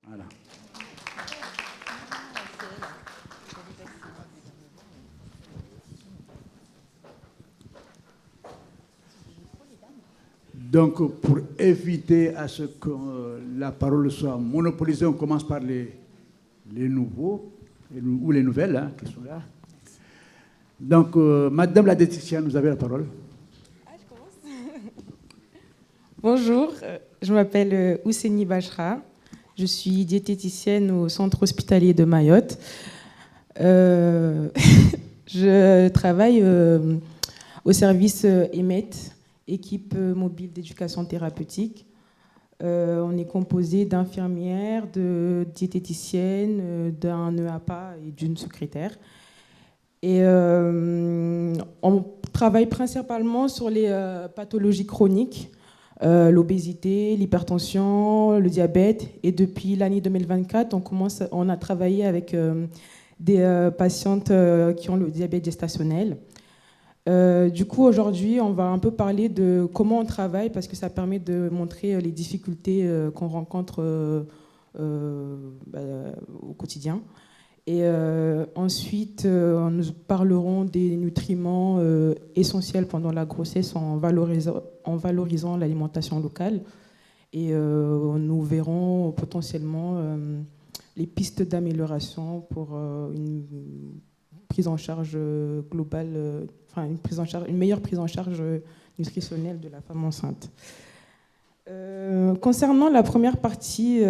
Voilà. Donc, pour éviter à ce que la parole soit monopolisée, on commence par les nouveaux, ou les nouvelles hein, qui sont là. Donc, Madame la diététicienne, vous avez la parole. Je commence. Bonjour, je m'appelle Ousseni Bachra. Je suis diététicienne au centre hospitalier de Mayotte. Je travaille au service EMET, équipe mobile d'éducation thérapeutique. On est composé d'infirmières, de diététiciennes, d'un EAPA et d'une secrétaire. Et on travaille principalement sur les pathologies chroniques, l'obésité, l'hypertension, le diabète. Et depuis l'année 2024, on a travaillé avec des patientes qui ont le diabète gestationnel. Du coup, aujourd'hui, on va un peu parler de comment on travaille parce que ça permet de montrer les difficultés qu'on rencontre au quotidien. Et ensuite, nous parlerons des nutriments essentiels pendant la grossesse en valorisant l'alimentation locale. Et nous verrons potentiellement les pistes d'amélioration pour une prise en charge globale, une meilleure prise en charge nutritionnelle de la femme enceinte. Concernant la première partie,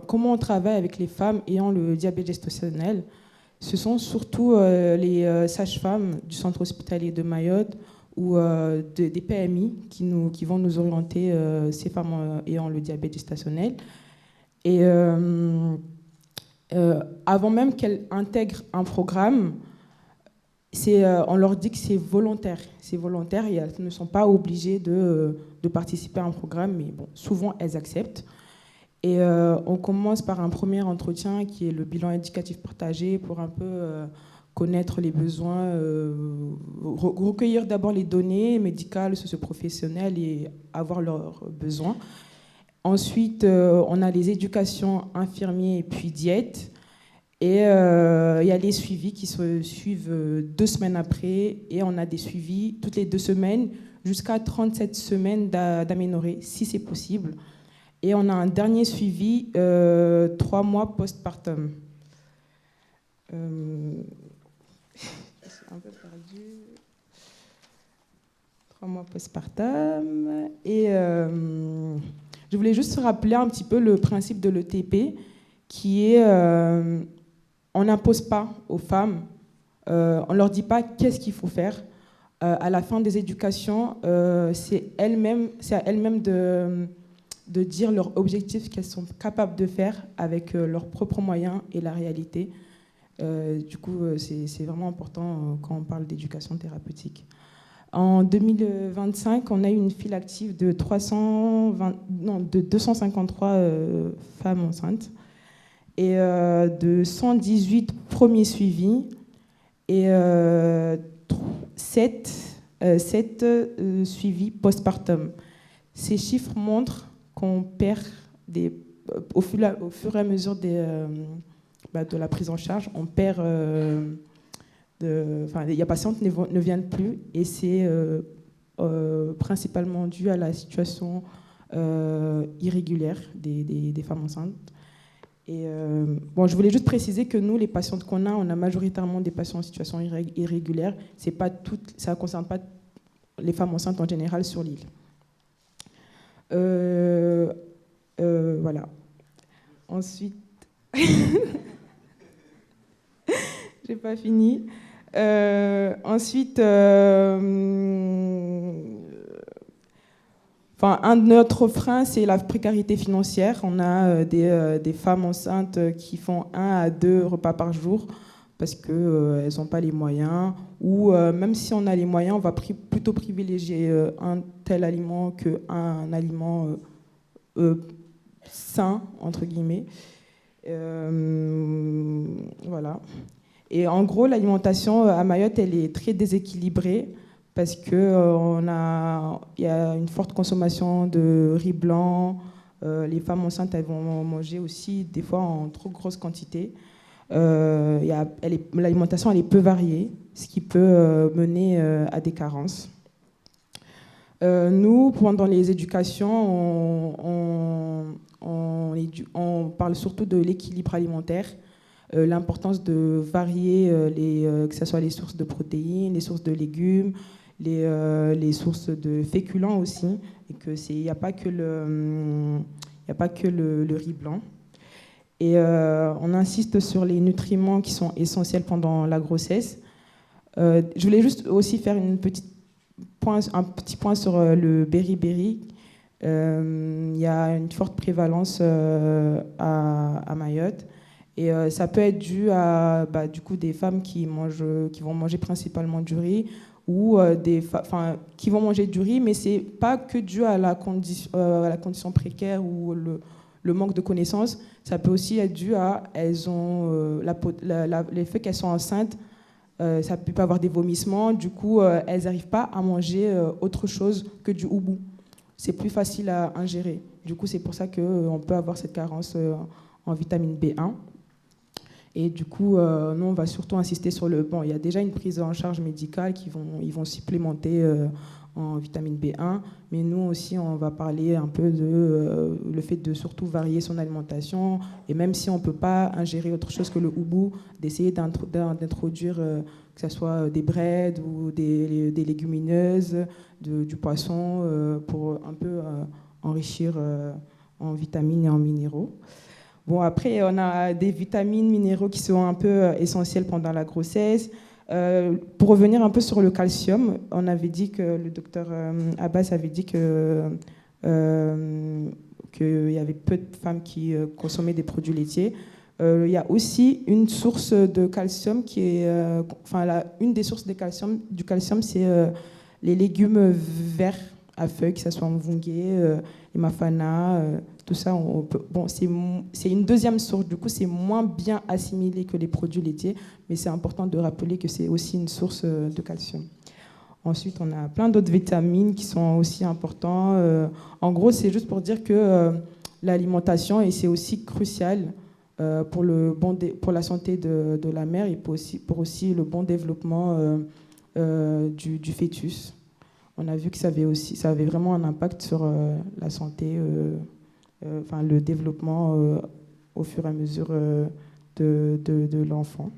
comment on travaille avec les femmes ayant le diabète gestationnel, ce sont surtout les sages-femmes du centre hospitalier de Mayotte ou des PMI qui vont nous orienter ces femmes ayant le diabète gestationnel. Et avant même qu'elles intègrent un programme, on leur dit que c'est volontaire. C'est volontaire et elles ne sont pas obligées de participer à un programme, mais bon, souvent elles acceptent. Et on commence par un premier entretien qui est le bilan éducatif partagé pour un peu connaître les besoins, recueillir d'abord les données médicales, socio-professionnelles et avoir leurs besoins. Ensuite, on a les éducations infirmiers et puis diète. Et il y a les suivis qui se suivent 2 semaines après. Et on a des suivis toutes les 2 semaines jusqu'à 37 semaines d'aménorrhée, si c'est possible. Et on a un dernier suivi 3 mois postpartum. Je suis un peu perdue. 3 mois postpartum. Et je voulais juste rappeler un petit peu le principe de l'ETP, qui est... on n'impose pas aux femmes, on ne leur dit pas qu'est-ce qu'il faut faire. À la fin des éducations, c'est à elles-mêmes de dire leurs objectifs qu'elles sont capables de faire avec leurs propres moyens et la réalité. Du coup, c'est vraiment important quand on parle d'éducation thérapeutique. En 2025, on a eu une file active de 253 femmes enceintes et de 118 premiers suivis et 7 suivis postpartum. Ces chiffres montrent qu'on perd au fur et à mesure de la prise en charge, on perd... les patientes ne viennent plus et c'est principalement dû à la situation irrégulière des femmes enceintes. Et je voulais juste préciser que nous, les patientes qu'on a, on a majoritairement des patients en situation irrégulière. Ça ne concerne pas les femmes enceintes en général sur l'île. Voilà. Ensuite, j'ai pas fini. Ensuite, un autre frein, c'est la précarité financière. On a des femmes enceintes qui font 1 à 2 repas par jour parce qu'elles n'ont pas les moyens. Ou même si on a les moyens, on va plutôt privilégier un tel aliment qu'un aliment sain, entre guillemets. Voilà. Et en gros, l'alimentation à Mayotte, elle est très déséquilibrée parce qu'il y a une forte consommation de riz blanc, Les femmes enceintes, elles vont manger aussi des fois en trop grosse quantité. L'alimentation, elle est peu variée, ce qui peut mener à des carences. Nous, pendant les éducations, on parle surtout de l'équilibre alimentaire, l'importance de varier, que ce soit les sources de protéines, les sources de légumes, les sources de féculents aussi, et qu'il n'y a pas que le riz blanc. Et on insiste sur les nutriments qui sont essentiels pendant la grossesse. Je voulais juste aussi faire un petit point sur le beriberi. Il y a une forte prévalence à Mayotte. Et ça peut être dû à du coup, des femmes qui vont manger principalement du riz ou qui vont manger du riz, mais ce n'est pas que dû à la condition précaire ou le manque de connaissances. Ça peut aussi être dû à les faits qu'elles sont enceintes. Ça peut avoir des vomissements. Du coup, elles n'arrivent pas à manger autre chose que du houbou. C'est plus facile à ingérer. Du coup, c'est pour ça qu'on peut avoir cette carence en vitamine B1. Et du coup, nous, on va surtout insister sur il y a déjà une prise en charge médicale ils vont supplémenter en vitamine B1, mais nous aussi, on va parler un peu de le fait de surtout varier son alimentation, et même si on ne peut pas ingérer autre chose que le houbou, d'essayer d'introduire que ce soit des breads ou des légumineuses, du poisson, pour un peu enrichir en vitamines et en minéraux. Bon, après, on a des vitamines, minéraux qui sont un peu essentiels pendant la grossesse. Pour revenir un peu sur le calcium, on avait dit que le docteur Abbas avait dit qu'il y avait peu de femmes qui consommaient des produits laitiers. Il y a aussi une source de calcium qui est... une des sources du calcium, c'est les légumes verts à feuilles, que ce soit mvungé, les mafana, tout ça. C'est une deuxième source. Du coup, c'est moins bien assimilé que les produits laitiers, mais c'est important de rappeler que c'est aussi une source de calcium. Ensuite, on a plein d'autres vitamines qui sont aussi importantes. En gros, c'est juste pour dire que l'alimentation, et c'est aussi crucial pour la santé de la mère et pour aussi le bon développement du fœtus. On a vu que ça avait vraiment un impact sur la santé, le développement au fur et à mesure de l'enfant.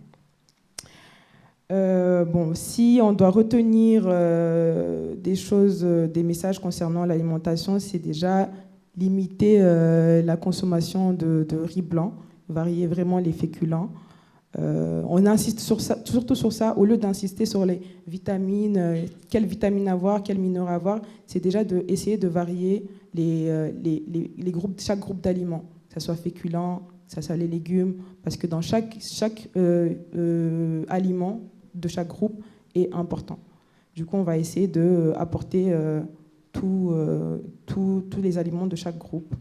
Si on doit retenir des messages concernant l'alimentation, c'est déjà limiter la consommation de riz blanc, varier vraiment les féculents. On insiste surtout sur ça, au lieu d'insister sur les vitamines, quelles vitamines avoir, quels minéraux avoir, c'est déjà d'essayer de varier chaque groupe d'aliments, que ce soit féculents, que ce soit les légumes, parce que dans chaque aliment de chaque groupe est important. Du coup, on va essayer d'apporter tous les aliments de chaque groupe.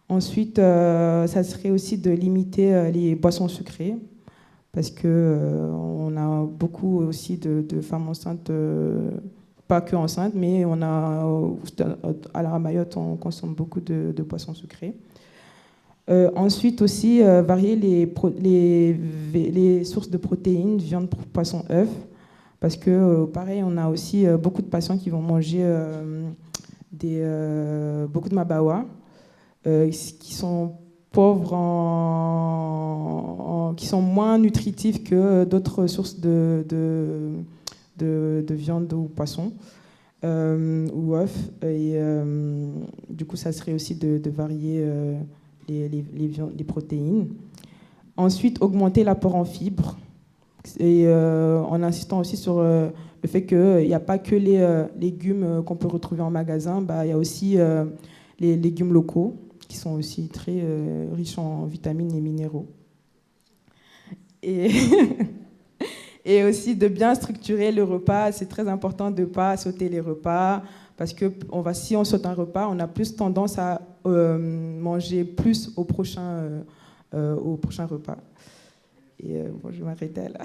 Ensuite, ça serait aussi de limiter les boissons sucrées, parce qu'on a beaucoup aussi de femmes enceintes, pas que enceintes, mais à la Mayotte, on consomme beaucoup de boissons sucrées. Ensuite aussi, varier les sources de protéines, viande, poisson, œufs, parce que pareil, on a aussi beaucoup de patients qui vont manger beaucoup de mabawa, qui sont pauvres qui sont moins nutritifs que d'autres sources de viande ou poisson ou œufs. Et du coup, ça serait aussi de varier les protéines. Ensuite, augmenter l'apport en fibres, et en insistant aussi sur le fait qu'il n'y a pas que les légumes qu'on peut retrouver en magasin, il y a aussi les légumes locaux qui sont aussi très riches en vitamines et minéraux. Et, et aussi de bien structurer le repas. C'est très important de ne pas sauter les repas, parce que si on saute un repas, on a plus tendance à manger plus au prochain repas. Et je vais m'arrêter là.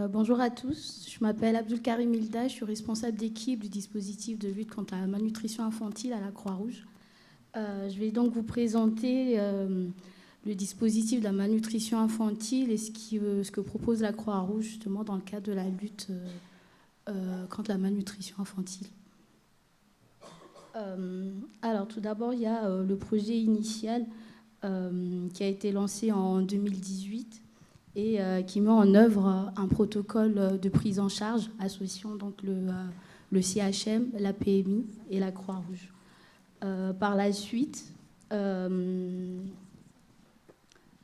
Bonjour à tous, je m'appelle Abdul Karim Hilda, je suis responsable d'équipe du dispositif de lutte contre la malnutrition infantile à la Croix-Rouge. Je vais donc vous présenter le dispositif de la malnutrition infantile et ce que propose la Croix-Rouge justement dans le cadre de la lutte contre la malnutrition infantile. Alors tout d'abord, il y a le projet initial qui a été lancé en 2018 et qui met en œuvre un protocole de prise en charge associant donc le CHM, la PMI et la Croix-Rouge. Par la suite, l'ARS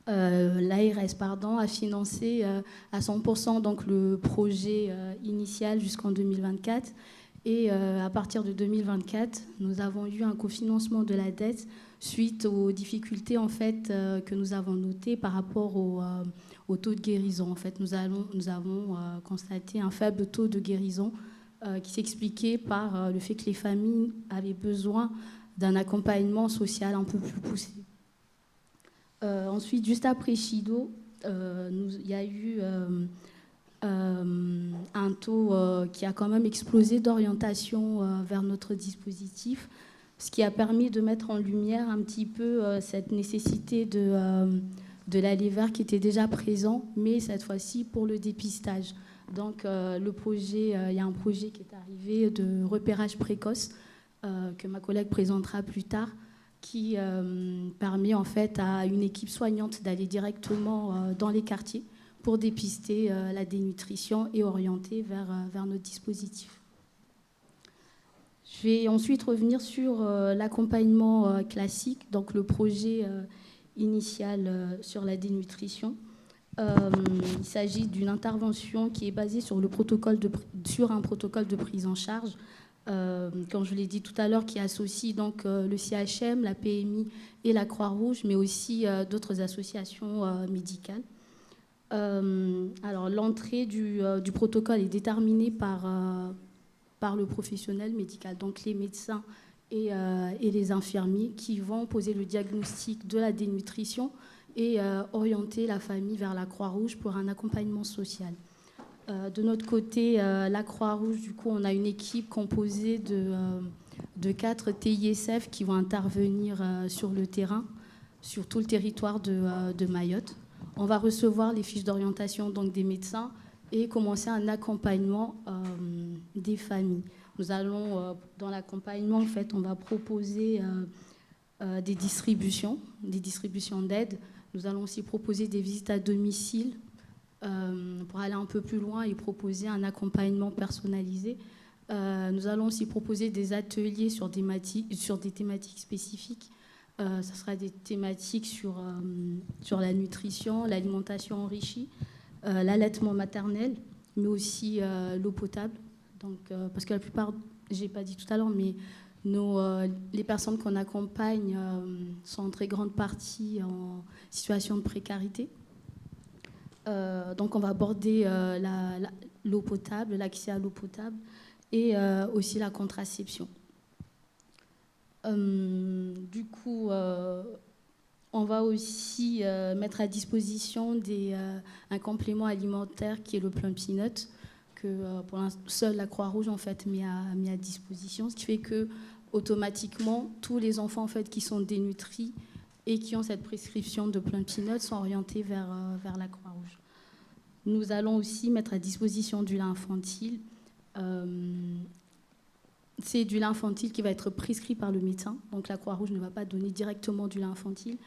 a financé à 100% donc le projet initial jusqu'en 2024. Et à partir de 2024, nous avons eu un cofinancement de la dette suite aux difficultés en fait, que nous avons notées par rapport au taux de guérison. En fait, nous avons constaté un faible taux de guérison qui s'expliquait par le fait que les familles avaient besoin d'un accompagnement social un peu plus poussé. Ensuite, juste après Chido, il y a eu un taux qui a quand même explosé d'orientation vers notre dispositif, ce qui a permis de mettre en lumière un petit peu cette nécessité de l'aller vers qui était déjà présent, mais cette fois-ci pour le dépistage. Donc le projet, il y a un projet qui est arrivé de repérage précoce que ma collègue présentera plus tard, qui permet en fait à une équipe soignante d'aller directement dans les quartiers pour dépister la dénutrition et orienter vers notre dispositif. Je vais ensuite revenir sur l'accompagnement classique, donc le projet initial sur la dénutrition. Il s'agit d'une intervention qui est basée sur un protocole de prise en charge, comme je l'ai dit tout à l'heure, qui associe donc le CHM, la PMI et la Croix-Rouge, mais aussi d'autres associations médicales. Alors l'entrée du protocole est déterminée par le professionnel médical, donc les médecins et les infirmiers qui vont poser le diagnostic de la dénutrition et orienter la famille vers la Croix-Rouge pour un accompagnement social. De notre côté, la Croix-Rouge, du coup, on a une équipe composée de 4 TISF qui vont intervenir sur le terrain, sur tout le territoire de Mayotte. On va recevoir les fiches d'orientation donc des médecins et commencer un accompagnement des familles. Nous allons, dans l'accompagnement, en fait, on va proposer des distributions d'aide. Nous allons aussi proposer des visites à domicile pour aller un peu plus loin et proposer un accompagnement personnalisé. Nous allons aussi proposer des ateliers sur des thématiques spécifiques. Ça sera des thématiques sur la nutrition, l'alimentation enrichie, l'allaitement maternel, mais aussi l'eau potable. Donc, parce que la plupart, je n'ai pas dit tout à l'heure, mais les personnes qu'on accompagne sont en très grande partie en situation de précarité. Donc on va aborder l'eau potable, l'accès à l'eau potable et aussi la contraception. Du coup, on va aussi mettre à disposition un complément alimentaire qui est le Plumpy Nut, que pour l'instant, seule la Croix-Rouge en fait mis à disposition, ce qui fait que automatiquement tous les enfants en fait qui sont dénutris et qui ont cette prescription de Plumpy Nut sont orientés vers la Croix-Rouge. Nous allons aussi mettre à disposition du lait infantile. C'est du lait infantile qui va être prescrit par le médecin. Donc la Croix-Rouge ne va pas donner directement du lait infantile.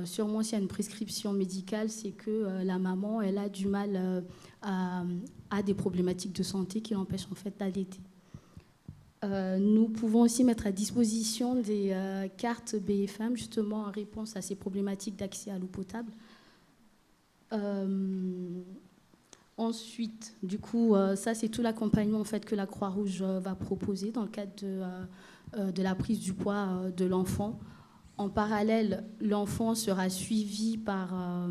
Sûrement, s'il y a une prescription médicale, c'est que la maman, elle a du mal à des problématiques de santé qui l'empêchent en fait d'allaiter. Nous pouvons aussi mettre à disposition des cartes BFM, justement en réponse à ces problématiques d'accès à l'eau potable. Ensuite, du coup, ça c'est tout l'accompagnement en fait, que la Croix-Rouge va proposer dans le cadre de la prise du poids de l'enfant. En parallèle, l'enfant sera suivi par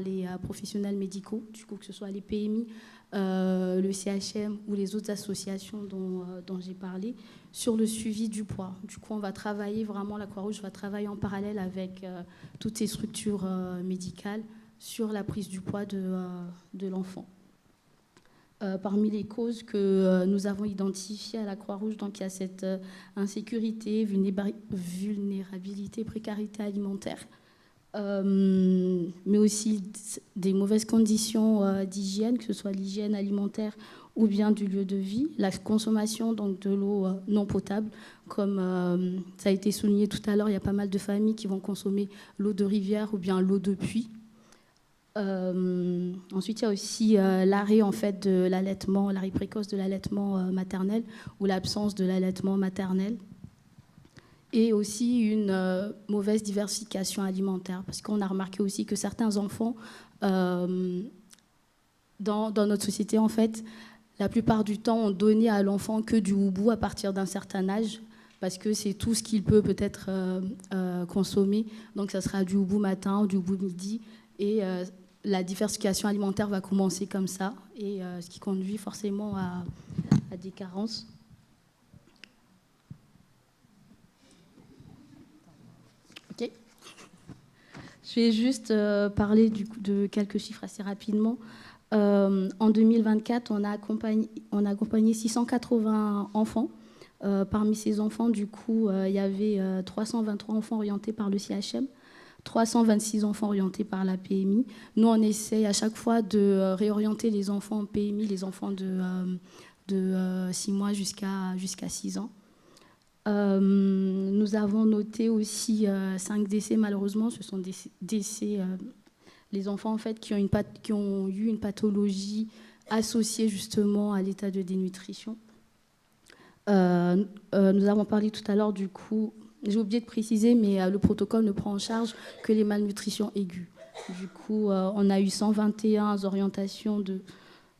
les professionnels médicaux, du coup, que ce soit les PMI, le CHM ou les autres associations dont j'ai parlé, sur le suivi du poids. Du coup, on va travailler vraiment, la Croix-Rouge va travailler en parallèle avec toutes ces structures médicales sur la prise du poids de l'enfant. Parmi les causes que nous avons identifiées à la Croix-Rouge, donc il y a cette insécurité, vulnérabilité, précarité alimentaire, mais aussi des mauvaises conditions d'hygiène, que ce soit l'hygiène alimentaire ou bien du lieu de vie, la consommation donc de l'eau non potable, comme ça a été souligné tout à l'heure, il y a pas mal de familles qui vont consommer l'eau de rivière ou bien l'eau de puits. Ensuite, il y a aussi l'arrêt en fait de l'allaitement, l'arrêt précoce de l'allaitement maternel ou l'absence de l'allaitement maternel, et aussi une mauvaise diversification alimentaire, parce qu'on a remarqué aussi que certains enfants dans notre société, en fait, la plupart du temps, ont donné à l'enfant que du houbou à partir d'un certain âge, parce que c'est tout ce qu'il peut peut-être consommer. Donc, ça sera du houbou matin, du houbou midi, et la diversification alimentaire va commencer comme ça, et ce qui conduit forcément à des carences. Ok. Je vais juste parler de quelques chiffres assez rapidement. En 2024, on a accompagné 680 enfants. Parmi ces enfants, du coup, il y avait 323 enfants orientés par le CHM, 326 enfants orientés par la PMI. Nous, on essaie à chaque fois de réorienter les enfants en PMI, les enfants de 6 mois jusqu'à 6 ans. Nous avons noté aussi 5 décès, malheureusement. Ce sont des décès, les enfants en fait, qui ont eu une pathologie associée justement à l'état de dénutrition. Nous avons parlé tout à l'heure du coup. J'ai oublié de préciser, mais le protocole ne prend en charge que les malnutritions aiguës. Du coup, on a eu 121 orientations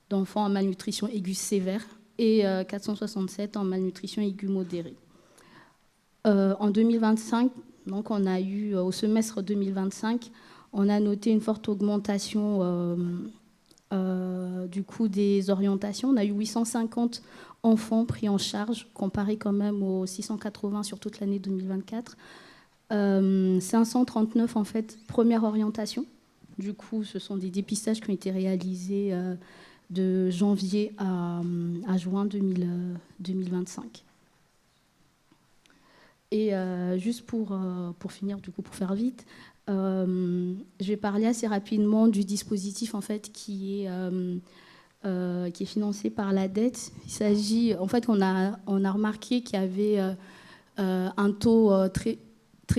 d'enfants en malnutrition aiguë sévère et 467 en malnutrition aiguë modérée. En 2025, donc on a eu, au semestre 2025, on a noté une forte augmentation du coup des orientations. On a eu 850 enfants pris en charge, comparé quand même aux 680 sur toute l'année 2024. 539 en fait première orientation. Du coup, ce sont des dépistages qui ont été réalisés de janvier à juin 2025. Et juste pour finir, du coup, pour faire vite, je vais parler assez rapidement du dispositif en fait qui est financé par la dette. Il s'agit, en fait, on a remarqué qu'il y avait un taux très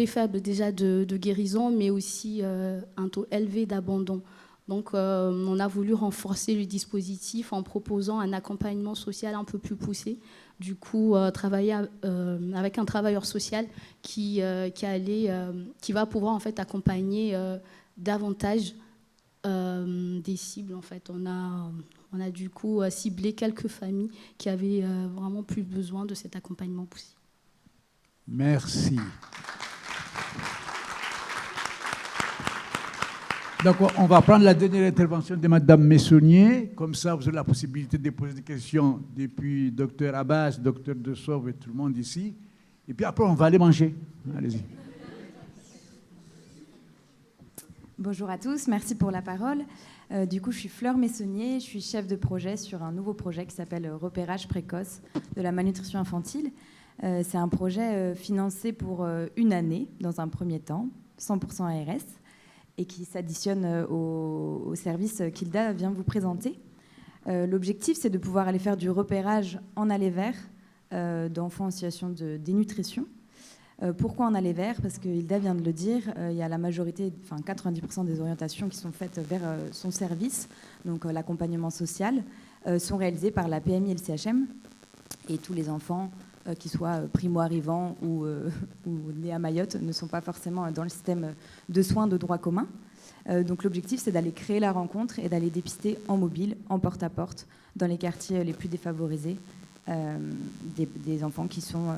faible déjà de guérison, mais aussi un taux élevé d'abandon. Donc, on a voulu renforcer le dispositif en proposant un accompagnement social un peu plus poussé. Du coup, travailler avec un travailleur social qui va pouvoir en fait accompagner davantage des cibles. En fait, on a du coup ciblé quelques familles qui avaient vraiment plus besoin de cet accompagnement poussé. Merci. Donc, on va prendre la dernière intervention de Mme Messonnier. Comme ça, vous avez la possibilité de poser des questions depuis Dr Abbas, Dr De Sauve et tout le monde ici. Et puis après, on va aller manger. Allez-y. Bonjour à tous, merci pour la parole. Du coup, je suis Fleur Messonnier, je suis chef de projet sur un nouveau projet qui s'appelle Repérage précoce de la malnutrition infantile. C'est un projet financé pour une année, dans un premier temps, 100% ARS, et qui s'additionne au service qu'Hilda vient vous présenter. L'objectif, c'est de pouvoir aller faire du repérage en aller vers d'enfants en situation de dénutrition. Pourquoi en aller vers ? Parce que Hilda vient de le dire, il y a la majorité, 90% des orientations qui sont faites vers son service, donc l'accompagnement social, sont réalisées par la PMI et le CHM. Et tous les enfants, qu'ils soient primo-arrivants ou nés à Mayotte, ne sont pas forcément dans le système de soins de droit commun. Donc l'objectif, c'est d'aller créer la rencontre et d'aller dépister en mobile, en porte-à-porte, dans les quartiers les plus défavorisés, des enfants qui sont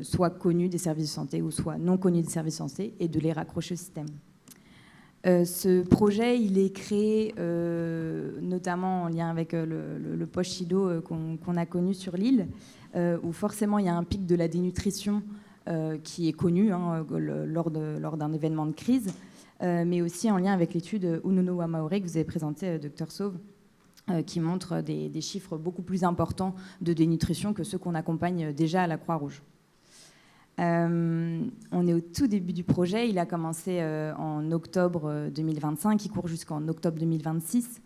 soit connus des services de santé ou soit non connus des services de santé, et de les raccrocher au système. Ce projet, il est créé notamment en lien avec le poche Chido qu'on a connu sur l'île, où forcément il y a un pic de la dénutrition qui est connu lors d'un événement de crise, mais aussi en lien avec l'étude Unono Wamaore que vous avez présentée, Dr Sauve, qui montrent des chiffres beaucoup plus importants de dénutrition que ceux qu'on accompagne déjà à la Croix-Rouge. On est au tout début du projet. Il a commencé en octobre 2025, il court jusqu'en octobre 2026.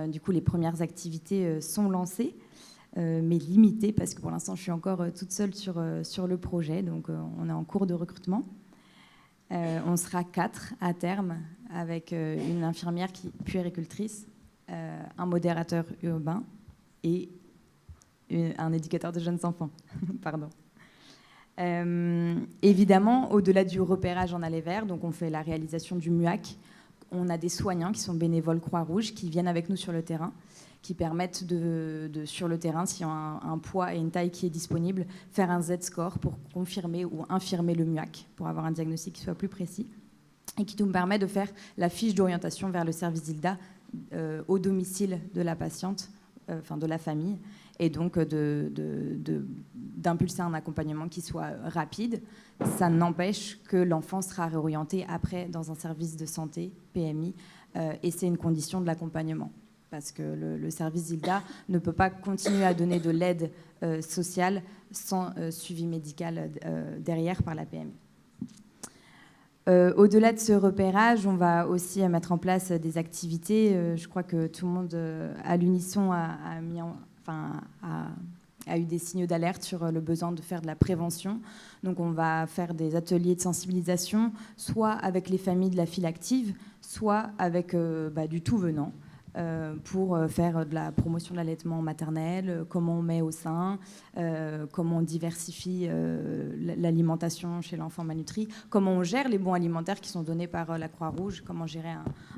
Du coup, les premières activités sont lancées, mais limitées, parce que pour l'instant, je suis encore toute seule sur le projet, donc on est en cours de recrutement. On sera 4 à terme, avec une infirmière puéricultrice, un modérateur urbain et un éducateur de jeunes enfants. Pardon. Évidemment, au-delà du repérage en aller vert, donc on fait la réalisation du MUAC, on a des soignants qui sont bénévoles Croix-Rouge qui viennent avec nous sur le terrain, qui permettent sur le terrain, s'il y a un poids et une taille qui est disponible, faire un Z-score pour confirmer ou infirmer le MUAC, pour avoir un diagnostic qui soit plus précis, et qui nous permet de faire la fiche d'orientation vers le service Zilda au domicile de la patiente, de la famille, et donc d'impulser un accompagnement qui soit rapide. Ça n'empêche que l'enfant sera réorienté après dans un service de santé, PMI, et c'est une condition de l'accompagnement. Parce que le service Zilda ne peut pas continuer à donner de l'aide sociale sans suivi médical derrière par la PMI. Au-delà de ce repérage, on va aussi mettre en place des activités. Je crois que tout le monde, à l'unisson, a eu des signaux d'alerte sur le besoin de faire de la prévention. Donc on va faire des ateliers de sensibilisation, soit avec les familles de la file active, soit avec du tout venant, pour faire de la promotion de l'allaitement maternel, comment on met au sein, comment on diversifie l'alimentation chez l'enfant malnutri, comment on gère les bons alimentaires qui sont donnés par la Croix-Rouge, comment gérer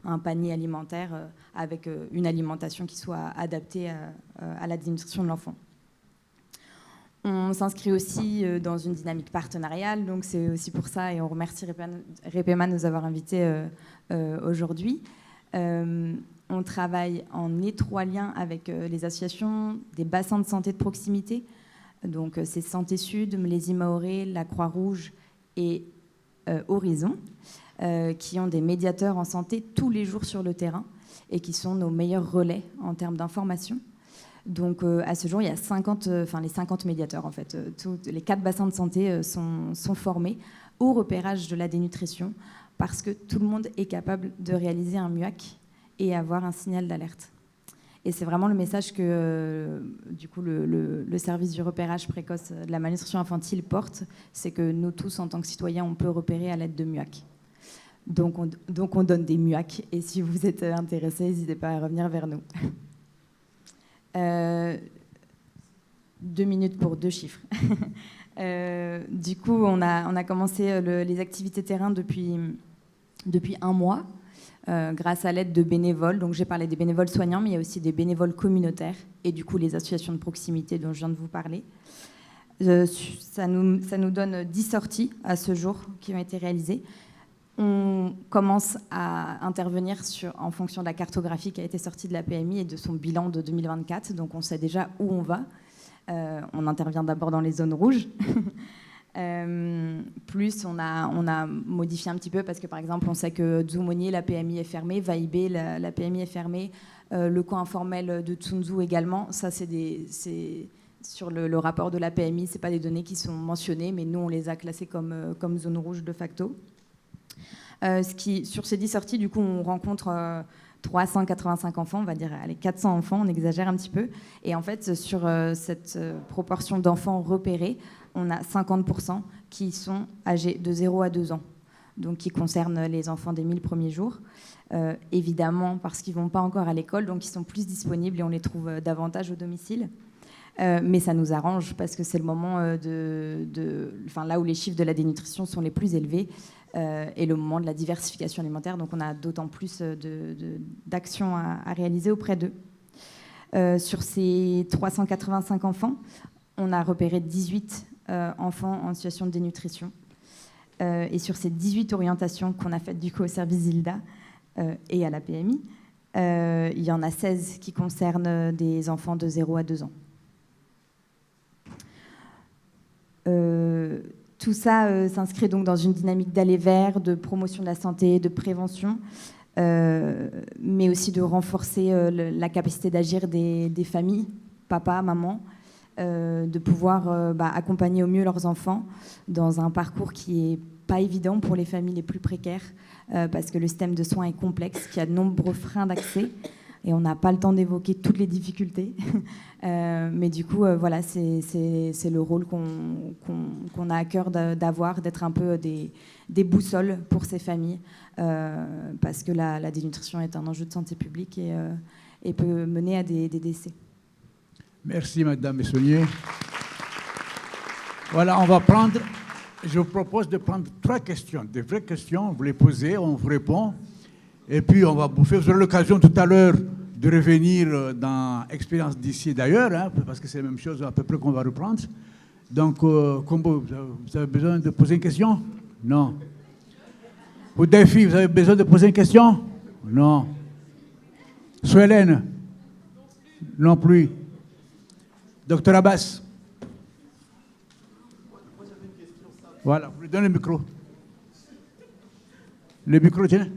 un panier alimentaire avec une alimentation qui soit adaptée à la dénutrition de l'enfant. On s'inscrit aussi dans une dynamique partenariale, donc c'est aussi pour ça, et on remercie Repema de nous avoir invités aujourd'hui. On travaille en étroit lien avec les associations des bassins de santé de proximité. Donc c'est Santé Sud, Mlezi Maoré, la Croix-Rouge et Horizon, qui ont des médiateurs en santé tous les jours sur le terrain et qui sont nos meilleurs relais en termes d'information. Donc à ce jour, il y a les 50 médiateurs en fait. Les 4 bassins de santé sont formés au repérage de la dénutrition parce que tout le monde est capable de réaliser un MUAC et avoir un signal d'alerte. Et c'est vraiment le message que du coup, le service du repérage précoce de la malnutrition infantile porte, c'est que nous tous, en tant que citoyens, on peut repérer à l'aide de MUAC. Donc on donne des MUAC, et si vous êtes intéressés, n'hésitez pas à revenir vers nous. 2 minutes pour 2 chiffres. Du coup, on a commencé les activités terrain depuis 1 mois. Grâce à l'aide de bénévoles. Donc j'ai parlé des bénévoles soignants, mais il y a aussi des bénévoles communautaires et du coup les associations de proximité dont je viens de vous parler. Ça nous donne 10 sorties à ce jour qui ont été réalisées. On commence à intervenir en fonction de la cartographie qui a été sortie de la PMI et de son bilan de 2024. Donc on sait déjà où on va. On intervient d'abord dans les zones rouges. Plus on a modifié un petit peu parce que par exemple on sait que Dzoumogné, la PMI est fermée, Vaïbé, la PMI est fermée, le coin informel de Tsunzu également. Ça c'est sur le rapport de la PMI, c'est pas des données qui sont mentionnées, mais nous on les a classées comme zone rouge de facto. Sur ces 10 sorties, du coup on rencontre 385 enfants, on va dire 400 enfants, on exagère un petit peu. Et en fait, sur cette proportion d'enfants repérés, on a 50% qui sont âgés de 0 à 2 ans, donc qui concernent les enfants des 1000 premiers jours. Évidemment, parce qu'ils ne vont pas encore à l'école, donc ils sont plus disponibles et on les trouve davantage au domicile. Mais ça nous arrange parce que c'est le moment là où les chiffres de la dénutrition sont les plus élevés et le moment de la diversification alimentaire. Donc on a d'autant plus d'actions à réaliser auprès d'eux. Sur ces 385 enfants, on a repéré 18 enfants en situation de dénutrition. Et sur ces 18 orientations qu'on a faites du coup au service Zilda et à la PMI, il y en a 16 qui concernent des enfants de 0 à 2 ans. Tout ça s'inscrit donc dans une dynamique d'aller vers, de promotion de la santé, de prévention. mais aussi de renforcer la capacité d'agir des familles, papa, maman, de pouvoir accompagner au mieux leurs enfants dans un parcours qui n'est pas évident pour les familles les plus précaires, parce que le système de soins est complexe, qu'il y a de nombreux freins d'accès, et on n'a pas le temps d'évoquer toutes les difficultés. Mais du coup, voilà, c'est le rôle qu'on a à cœur d'avoir, d'être un peu des boussoles pour ces familles, parce que la dénutrition est un enjeu de santé publique et peut mener à des décès. Merci, Madame Messonnier. Voilà, je vous propose de prendre 3 questions, des vraies questions. Vous les posez, on vous répond. Et puis, on va bouffer. Vous aurez l'occasion tout à l'heure de revenir dans Expérience d'ici et d'ailleurs, hein, parce que c'est la même chose à peu près qu'on va reprendre. Donc, Combo, vous avez besoin de poser une question? Non. Ou Défi, vous avez besoin de poser une question? Non. Hélène? Non plus. Docteur Abbas? Voilà, vous lui donnez le micro. Le micro, tiens.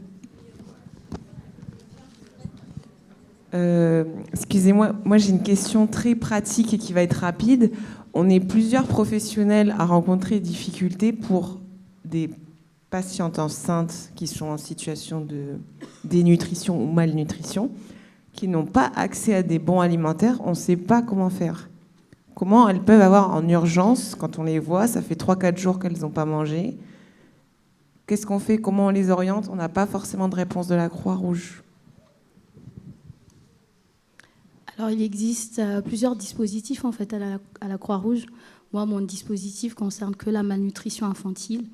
Excusez-moi, moi j'ai une question très pratique et qui va être rapide. On est plusieurs professionnels à rencontrer des difficultés pour des patientes enceintes qui sont en situation de dénutrition ou malnutrition, qui n'ont pas accès à des bons alimentaires. On ne sait pas comment faire. Comment elles peuvent avoir en urgence, quand on les voit, ça fait 3-4 jours qu'elles n'ont pas mangé. Qu'est-ce qu'on fait? Comment on les oriente? On n'a pas forcément de réponse de la Croix-Rouge. Alors, il existe plusieurs dispositifs en fait à la Croix-Rouge. Moi, mon dispositif concerne que la malnutrition infantile.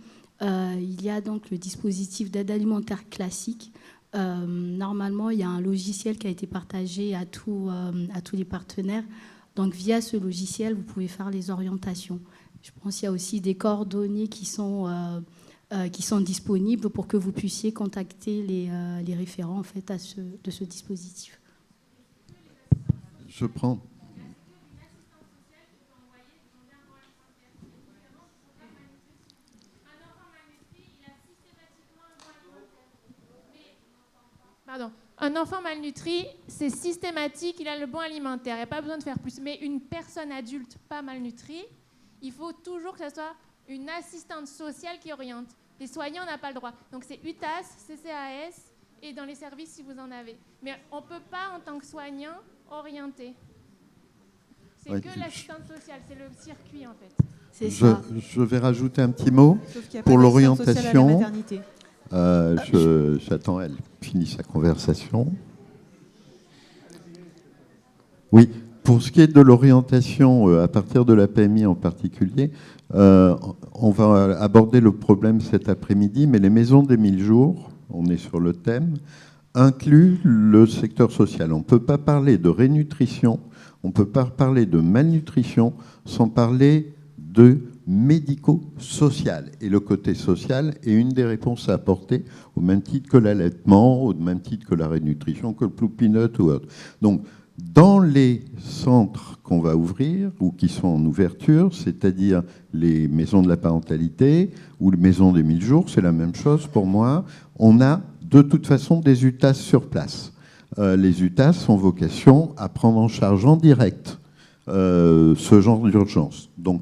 Il y a donc le dispositif d'aide alimentaire classique. Normalement, il y a un logiciel qui a été partagé à tous les partenaires. Donc, via ce logiciel, vous pouvez faire les orientations. Je pense qu'il y a aussi des coordonnées qui sont disponibles pour que vous puissiez contacter les référents en fait, de ce dispositif. Je prends. Pardon. Un enfant malnutri, c'est systématique, il a le bon alimentaire, il n'y a pas besoin de faire plus. Mais une personne adulte pas malnutrie, il faut toujours que ce soit une assistante sociale qui oriente. Les soignants n'ont pas le droit. Donc c'est UTAS, CCAS et dans les services si vous en avez. Mais on ne peut pas, en tant que soignant, orienter. C'est que l'assistante sociale, c'est le circuit en fait. Je vais rajouter un petit mot pour l'orientation. J'attends elle finit sa conversation. Oui, pour ce qui est de l'orientation à partir de la PMI en particulier, on va aborder le problème cet après-midi, mais les maisons des 1000 jours, on est sur le thème, incluent le secteur social. On ne peut pas parler de rénutrition, on ne peut pas parler de malnutrition sans parler de médico-social. Et le côté social est une des réponses à apporter au même titre que l'allaitement, au même titre que la rénutrition, que le Ploupinut ou autre. Donc, dans les centres qu'on va ouvrir ou qui sont en ouverture, c'est-à-dire les maisons de la parentalité ou les maisons des 1000 jours, c'est la même chose pour moi. On a de toute façon des UTAS sur place. Les UTAS ont vocation à prendre en charge en direct ce genre d'urgence. Donc,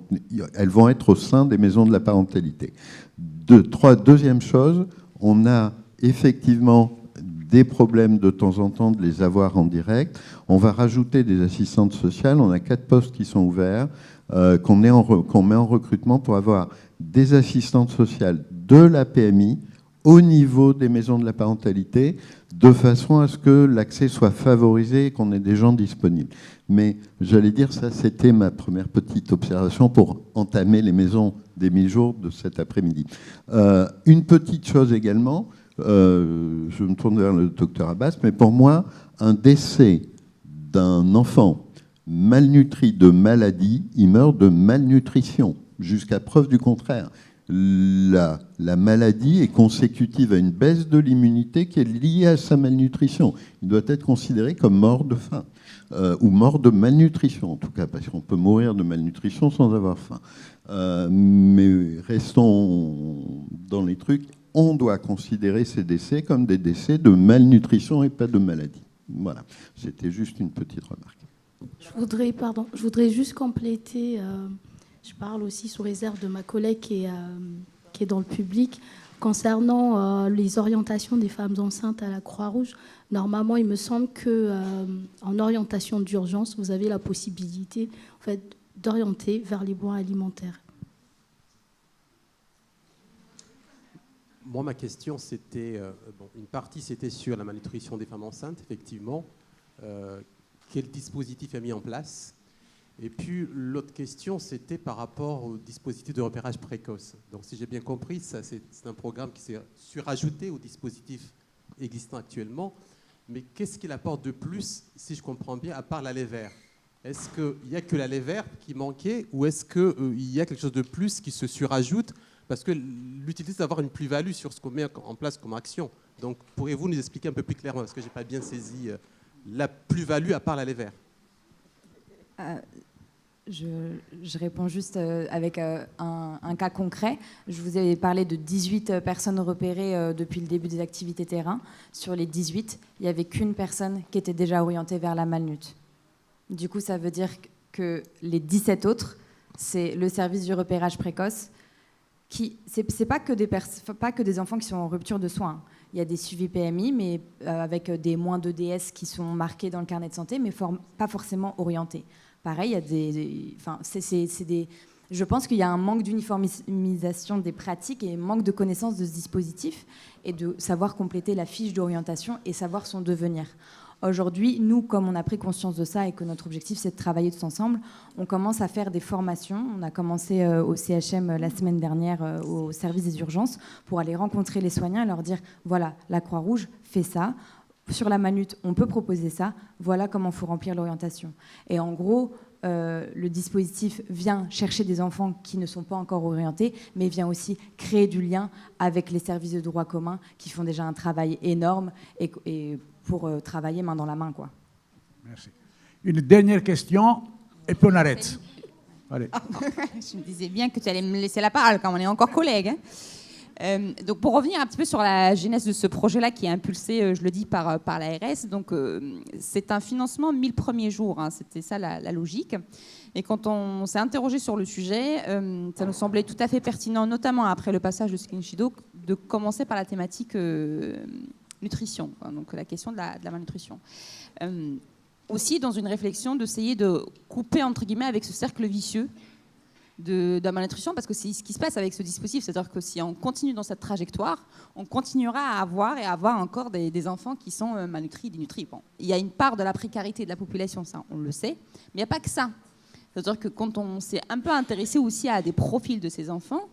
elles vont être au sein des maisons de la parentalité. Deuxième chose, on a effectivement des problèmes de temps en temps de les avoir en direct. On va rajouter des assistantes sociales. On a 4 postes qui sont ouverts, qu'on met en recrutement pour avoir des assistantes sociales de la PMI au niveau des maisons de la parentalité, de façon à ce que l'accès soit favorisé et qu'on ait des gens disponibles. Mais j'allais dire, ça, c'était ma première petite observation pour entamer les maisons des 1000 jours de cet après-midi. Une petite chose également, je me tourne vers le docteur Abbas, mais pour moi, un décès d'un enfant malnutri de maladie, il meurt de malnutrition, jusqu'à preuve du contraire. La maladie est consécutive à une baisse de l'immunité qui est liée à sa malnutrition. Il doit être considéré comme mort de faim, ou mort de malnutrition en tout cas, parce qu'on peut mourir de malnutrition sans avoir faim. Mais restons dans les trucs. on doit considérer ces décès comme des décès de malnutrition et pas de maladie. Voilà, c'était juste une petite remarque. Je voudrais juste compléter, je parle aussi sous réserve de ma collègue qui est dans le public, concernant les orientations des femmes enceintes à la Croix-Rouge. Normalement, il me semble qu'en orientation d'urgence, vous avez la possibilité en fait, d'orienter vers les bois alimentaires. Moi, ma question, c'était, une partie, c'était sur la malnutrition des femmes enceintes, effectivement. Quel dispositif est mis en place? Et puis, l'autre question, c'était par rapport au dispositif de repérage précoce. Donc, si j'ai bien compris, ça, c'est un programme qui s'est surajouté au dispositif existant actuellement. Mais qu'est-ce qu'il apporte de plus, si je comprends bien, à part la lait vert? Est-ce qu'il n'y a que la lait vert qui manquait ou est-ce qu'il y a quelque chose de plus qui se surajoute? Parce que l'utilité, c'est d'avoir une plus-value sur ce qu'on met en place comme action. Donc, pourriez-vous nous expliquer un peu plus clairement? Parce que je n'ai pas bien saisi la plus-value à part la lait vert. Je réponds juste avec un cas concret. Je vous avais parlé de 18 personnes repérées depuis le début des activités terrain. Sur les 18, il n'y avait qu'une personne qui était déjà orientée vers la malnut. Du coup, ça veut dire que les 17 autres, c'est le service du repérage précoce. C'est pas que des enfants qui sont en rupture de soins. Il y a des suivis PMI, mais avec des moins d'EDS qui sont marqués dans le carnet de santé, mais pas forcément orientés. Pareil, il y a je pense qu'il y a un manque d'uniformisation des pratiques et un manque de connaissance de ce dispositif et de savoir compléter la fiche d'orientation et savoir son devenir. Aujourd'hui, nous, comme on a pris conscience de ça et que notre objectif, c'est de travailler tous ensemble, on commence à faire des formations. On a commencé au CHM la semaine dernière au service des urgences pour aller rencontrer les soignants et leur dire, voilà, la Croix-Rouge fait ça. Sur la manute, on peut proposer ça. Voilà comment il faut remplir l'orientation. Et en gros, le dispositif vient chercher des enfants qui ne sont pas encore orientés, mais vient aussi créer du lien avec les services de droit commun qui font déjà un travail énorme et pour travailler main dans la main, quoi. Merci. Une dernière question, et puis on arrête. Allez. Je me disais bien que tu allais me laisser la parole quand on est encore collègues. Donc pour revenir un petit peu sur la genèse de ce projet-là qui est impulsé, je le dis, par l'ARS, donc c'est un financement 1000 premiers jours, hein, c'était ça la logique. Et quand on s'est interrogé sur le sujet, ça nous semblait tout à fait pertinent, notamment après le passage de Skinshido, de commencer par la thématique nutrition, hein, donc la question de la malnutrition. Aussi dans une réflexion d'essayer de couper entre guillemets avec ce cercle vicieux de la malnutrition, parce que c'est ce qui se passe avec ce dispositif, c'est-à-dire que si on continue dans cette trajectoire, on continuera à avoir encore des enfants qui sont malnutris, dénutris. Bon, il y a une part de la précarité de la population, ça on le sait, mais il n'y a pas que ça. C'est-à-dire que quand on s'est un peu intéressé aussi à des profils de ces enfants,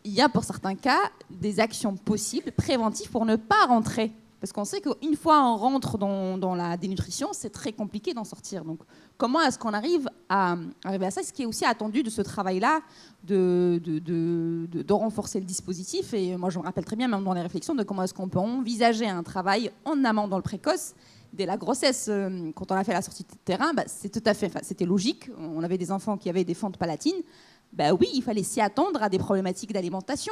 il y a pour certains cas des actions possibles, préventives, pour ne pas rentrer. Parce qu'on sait qu'une fois on rentre dans la dénutrition, c'est très compliqué d'en sortir. Donc, comment est-ce qu'on arrive à ça? Ce qui est aussi attendu de ce travail-là, de renforcer le dispositif. Et moi, je me rappelle très bien, même dans les réflexions, de comment est-ce qu'on peut envisager un travail en amont dans le précoce. Dès la grossesse, quand on a fait la sortie de terrain, c'est tout à fait, c'était logique. On avait des enfants qui avaient des fentes palatines. Oui, il fallait s'y attendre à des problématiques d'alimentation.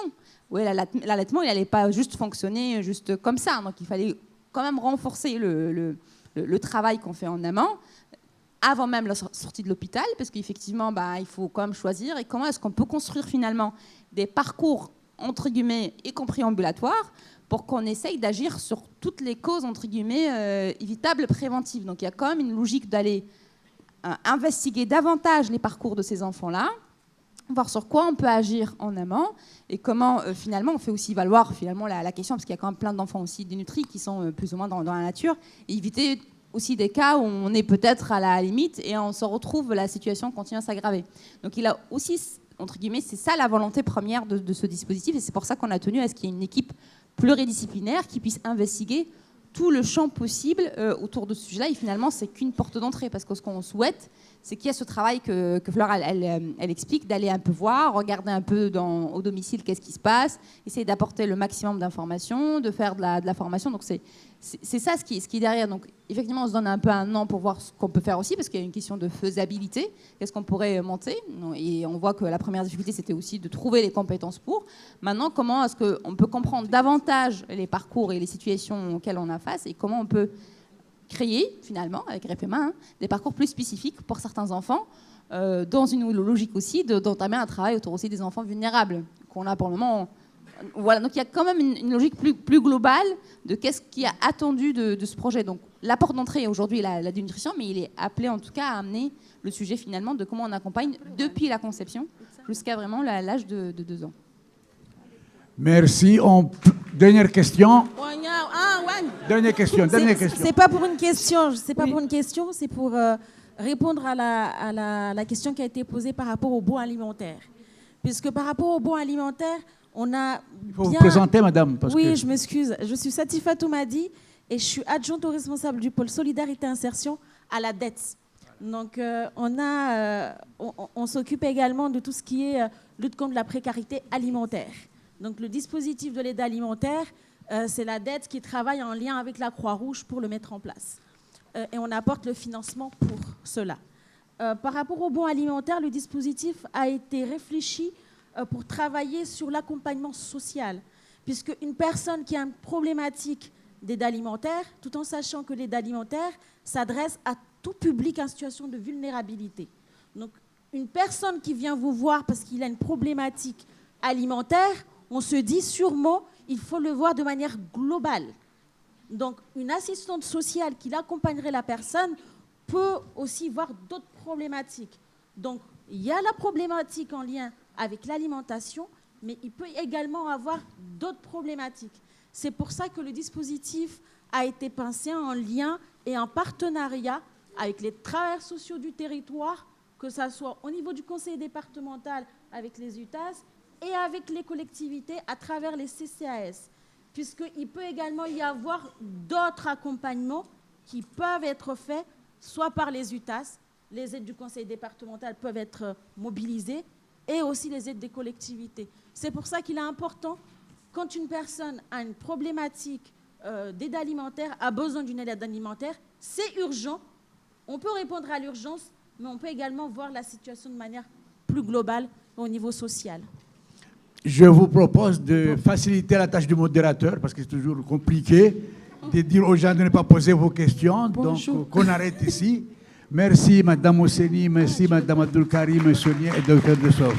Oui, l'allaitement, il n'allait pas juste fonctionner juste comme ça. Donc, il fallait quand même renforcer le travail qu'on fait en amont, avant même la sortie de l'hôpital, parce qu'effectivement, il faut quand même choisir. Et comment est-ce qu'on peut construire finalement des parcours, entre guillemets, y compris ambulatoires, pour qu'on essaye d'agir sur toutes les causes, entre guillemets, évitables, préventives. Donc, il y a quand même une logique d'aller investiguer davantage les parcours de ces enfants-là, voir sur quoi on peut agir en amont et comment finalement on fait aussi valoir finalement la question, parce qu'il y a quand même plein d'enfants aussi dénutris qui sont plus ou moins dans la nature, et éviter aussi des cas où on est peut-être à la limite et on se retrouve, la situation continue à s'aggraver. Donc il a aussi, entre guillemets, c'est ça la volonté première de ce dispositif, et c'est pour ça qu'on a tenu à ce qu'il y ait une équipe pluridisciplinaire qui puisse investiguer tout le champ possible autour de ce sujet-là. Et finalement, c'est qu'une porte d'entrée, parce que ce qu'on souhaite, c'est qu'il y a ce travail que Fleur elle explique, d'aller un peu voir, regarder un peu au domicile qu'est-ce qui se passe, essayer d'apporter le maximum d'informations, de faire de la formation. Donc c'est ça ce qui est derrière. Donc effectivement, on se donne un peu un an pour voir ce qu'on peut faire aussi, parce qu'il y a une question de faisabilité. Qu'est-ce qu'on pourrait monter? Et on voit que la première difficulté, c'était aussi de trouver les compétences pour. Maintenant, comment est-ce qu'on peut comprendre davantage les parcours et les situations auxquelles on a face, et comment on peut créer, finalement, avec RFMA, des parcours plus spécifiques pour certains enfants, dans une logique aussi d'entamer un travail autour aussi des enfants vulnérables, qu'on a pour le moment. Voilà, donc il y a quand même une logique plus globale de qu'est-ce qui a attendu de ce projet. Donc la porte d'entrée aujourd'hui est la dénutrition, mais il est appelé en tout cas à amener le sujet finalement de comment on accompagne depuis la conception jusqu'à vraiment l'âge de 2 ans. Merci. Dernière question. Dernière question. C'est pas pour une question. C'est pour répondre à la question qui a été posée par rapport au bon alimentaire. Puisque par rapport au bon alimentaire, on a Il faut vous présenter, madame. Je m'excuse. Je suis Satifa Toumadi et je suis adjointe au responsable du pôle Solidarité Insertion à la DETS. Donc, on s'occupe également de tout ce qui est lutte contre la précarité alimentaire. Donc, le dispositif de l'aide alimentaire, c'est la DETS qui travaille en lien avec la Croix-Rouge pour le mettre en place. Et on apporte le financement pour cela. Par rapport au bon alimentaire, le dispositif a été réfléchi pour travailler sur l'accompagnement social, puisque une personne qui a une problématique d'aide alimentaire, tout en sachant que l'aide alimentaire s'adresse à tout public en situation de vulnérabilité. Donc, une personne qui vient vous voir parce qu'il a une problématique alimentaire, on se dit sûrement il faut le voir de manière globale. Donc, une assistante sociale qui l'accompagnerait la personne peut aussi voir d'autres problématiques. Donc, il y a la problématique en lien avec l'alimentation, mais il peut également avoir d'autres problématiques. C'est pour ça que le dispositif a été pensé en lien et en partenariat avec les travailleurs sociaux du territoire, que ce soit au niveau du conseil départemental avec les UTAS et avec les collectivités à travers les CCAS, puisqu'il peut également y avoir d'autres accompagnements qui peuvent être faits, soit par les UTAS, les aides du conseil départemental peuvent être mobilisées, et aussi les aides des collectivités. C'est pour ça qu'il est important, quand une personne a une problématique d'aide alimentaire, a besoin d'une aide alimentaire, c'est urgent. On peut répondre à l'urgence, mais on peut également voir la situation de manière plus globale au niveau social. Je vous propose de faciliter la tâche du modérateur, parce que c'est toujours compliqué de dire aux gens de ne pas poser vos questions. Bonjour. Donc, qu'on arrête ici. Merci, Madame Osseni, merci, Madame Abdul Karim, Sonia et Dr. Dessau.